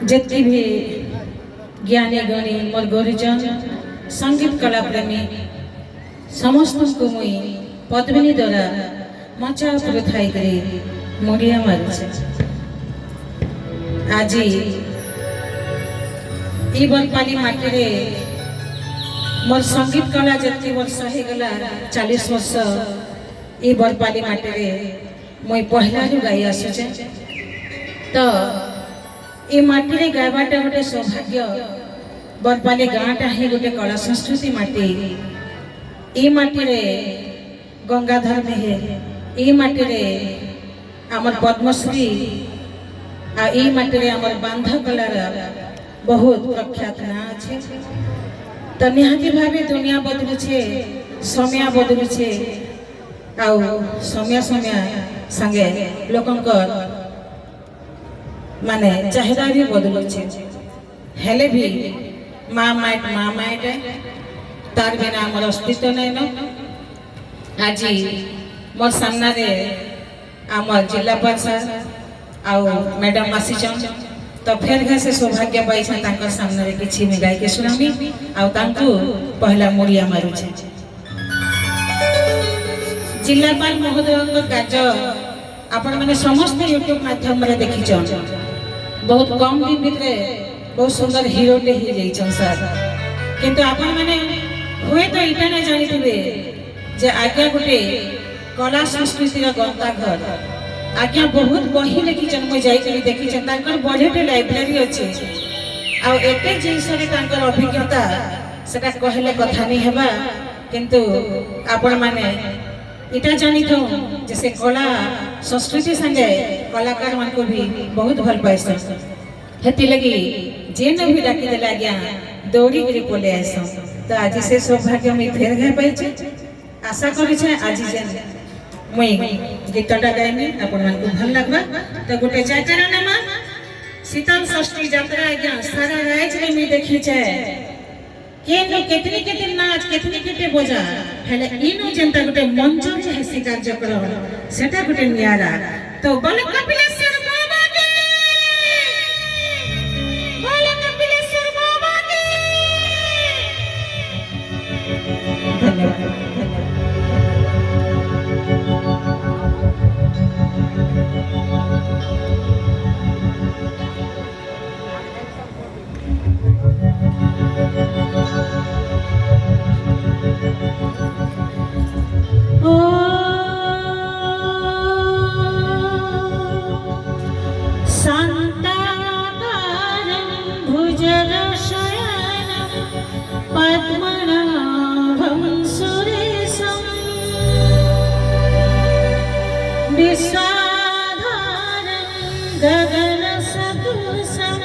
जितनी भी ज्ञानी गणी मोर गुरुजन संगीत कला प्रेमी समस्त को मुई पद्मिनी द्वारा मचा उपर थाई करे मुड़िया मारुछे। आज ई बरपाली माटी रे मोर संगीत कला जितनी वर्ष हो गला 40 वर्ष ई बरपाली माटी रे मुई पहला गाई आसुचे। तो ये माटी रे गायबाटा गोटे सौभाग्य। बरपाली गाँटा ही गोटे कला संस्कृति माटी। ये माटी रे गंगाधर मेहर, ये माटी रे आमर पद्मश्री, आ ये माटी रे आमर बांध कलार बहुत प्रख्यात ना अच्छे। तो निहाती भावे दुनिया बदलुचे, समय बदलुचे, आउ समय समय संगे लोकंकर माने चाहिदा भी बदलुचे। हेले भी माँ माइट तार बिना आमर अस्तित्व नहीं न। आज मोर सामना रे आमर जिला परिषद आउ मैडम आसीचन। तो फिर घर से सौभाग्य पाई सामने रे किछि में गाय के सुनामी आउ तांकु पहला मुड़िया मारुछे। जिलापाल महोदय कार्य आपण मैंने समस्त यूट्यूब माध्यम रे देखिछन। बहुत कम दिन भितरे बहुत सुंदर हीरोटे ही जाइछन सर। किंतु आपण मैंने हुए तो इटा न जानिथिबे जे आज्ञा गोटे कला संस्कृति रा गंताघर। आज्ञा बहुत बही लिखिछन, मुई जाई करी देखिछन। तांकर बढेटे लाइब्रेरी अछि आ एते जिंस रे तांकर अभिज्ञता सेटा कहले कथा नहीं हेबा। किंतु आपण माने इटा जानी थो जैसे कला संस्कृति संगे कलाकार मान को भी बहुत भल पाइस। हेती लगी जेन भी डाकी देला गया दौड़ी करी पले आइस। तो आज से सौभाग्य मैं फेर गए पाइछे। आशा करी छे आज जेन मुई गीतटा गाइमी आपण मान को भल लागबा। तो गोटे जातरा नाम शीतल षष्ठी यात्रा आज्ञा सारा राज रे मैं देखी छे। केनो केतनी केतनी नाच केतनी केते बजा हेले इनो जनता गोटे मंच जे हेसी कार्यक्रम सेटा गोटे नियारा। तो बोल कपिलेश्वर बाबा के, बोल कपिलेश्वर बाबा के। धन्यवाद। पद्मनाभं सुरेशं विश्वाधारं गगनसदृशं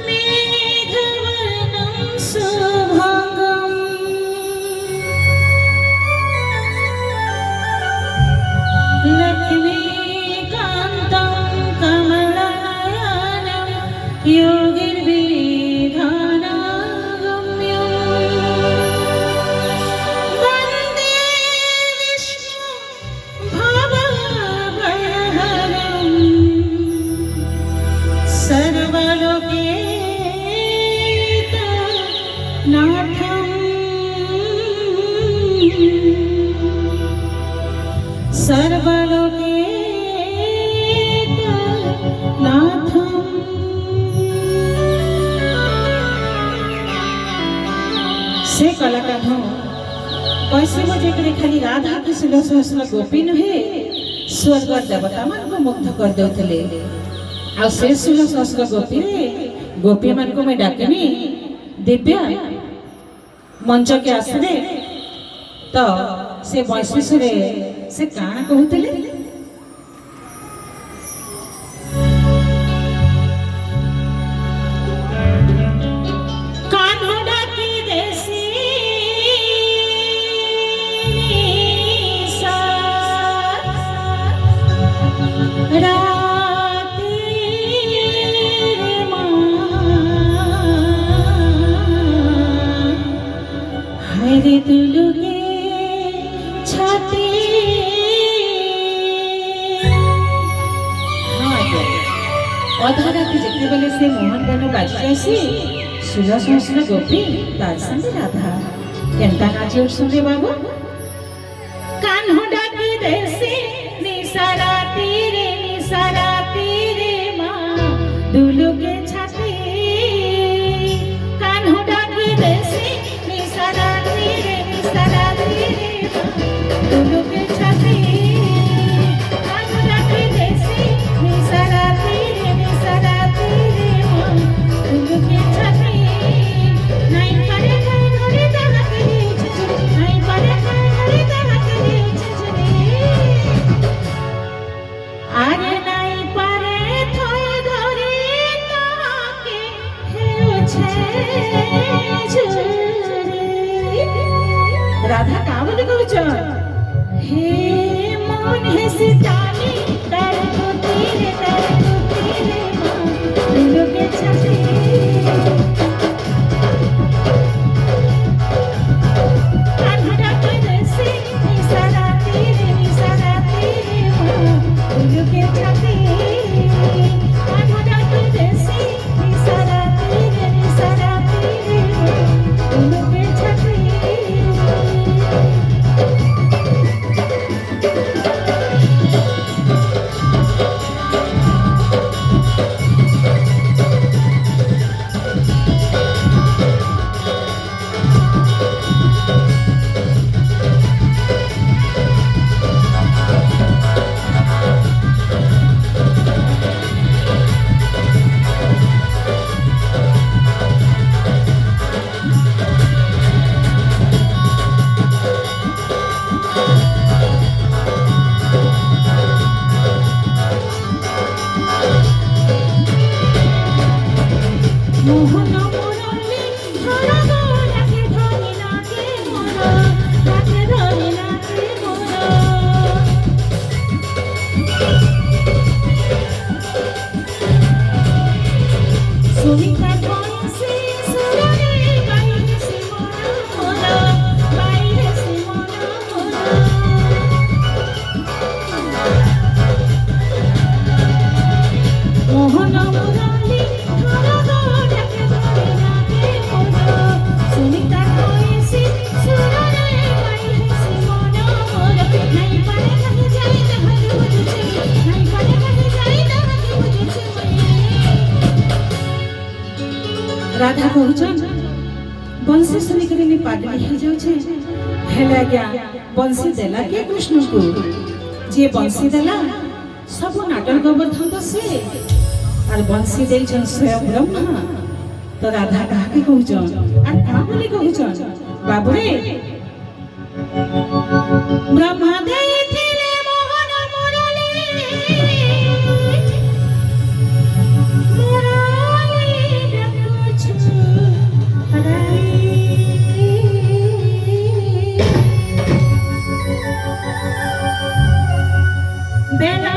मेघवर्णं शुभंगं लक्ष्मीकान्तं कमलनयनं योगिर्विधानं सर्वलोकेतनाथं से कलाकार हो पैसे मुझे खाली राधा कृष्ण सहस्र गोपी नुहे स्वर्ग देवता मान को मुग्ध कर देउथले। आ से 16 सहस्र गोपी रे गोपी मान को मैं डाकनी दिव्या मंच के आसरे। तो से बैशिष रे से काना कहूतले कानोडा की देसी सा राती रे मां हरे दुलुगे छाती ଅଧା ରାତି ଯେତେବେଳେ ସେ ମୋହନ ଗାନ ବାଜି ଆସି ସୁର ସଂସ୍ର ଗୋପୀ ତାର ସାଙ୍ଗେ ରାଧା କେନ୍ତା ନାଚି ଉଠୁଛନ୍ତି ବାବୁ କାହ୍ନୁ ଡାକି ଦେସି ନିଶାରାତି ରେ ମା ଦୁଲୁକେ ଛାତି କାହ୍ନୁ ଡାକି ଦେସି ନିଶାରାତି ରେ ମା ଦୁଲୁକେ ଛାତି କାହ୍ନୁ ଡାକି ଦେସି ନିଶାରାତି ରେ ମା ଦୁଲୁକେ ଛାତି ନାଇଁ ପାରେ ଖାଇ ঘরে তাহাকে উঠেছে নাଇଁ পারে খাই ঘরে তাহাকে উঠেছে আরে নাই পারে থই ধরে তাহাকে হেউছে রাধা কা বলে কହୁଛ হে মন হেসে টানি তার কুতিরে মা দুলকে ছাতি কাহ্নু ডাকি দেছি নিশারাতি রে মা দুলকে ছাতি কাহ্নু ডাকি দেছি নিশারাতি রে মা দুলকে ছাতি মোহন মুরলী ধরা রাখে ধরি নাকে মোর রাখে ধরি নাকে মোর সুমিতা কইছে সুরে বাইছে মোর বাইছে মোর মোহন মুরলী ধরা राधा कहछन बंसी सुनिकरी ने पागल हो जाउछे हेला गया बंसी देला के कृष्ण को जे बंसी देला सब नाटक गोवर्धन तो से और बंसी देछन स्वयं ब्रह्मा तो राधा कहा के कहछन और का बोली कहछन बाबूरे ब्रह्मा देथिले मोहन मुरली बेला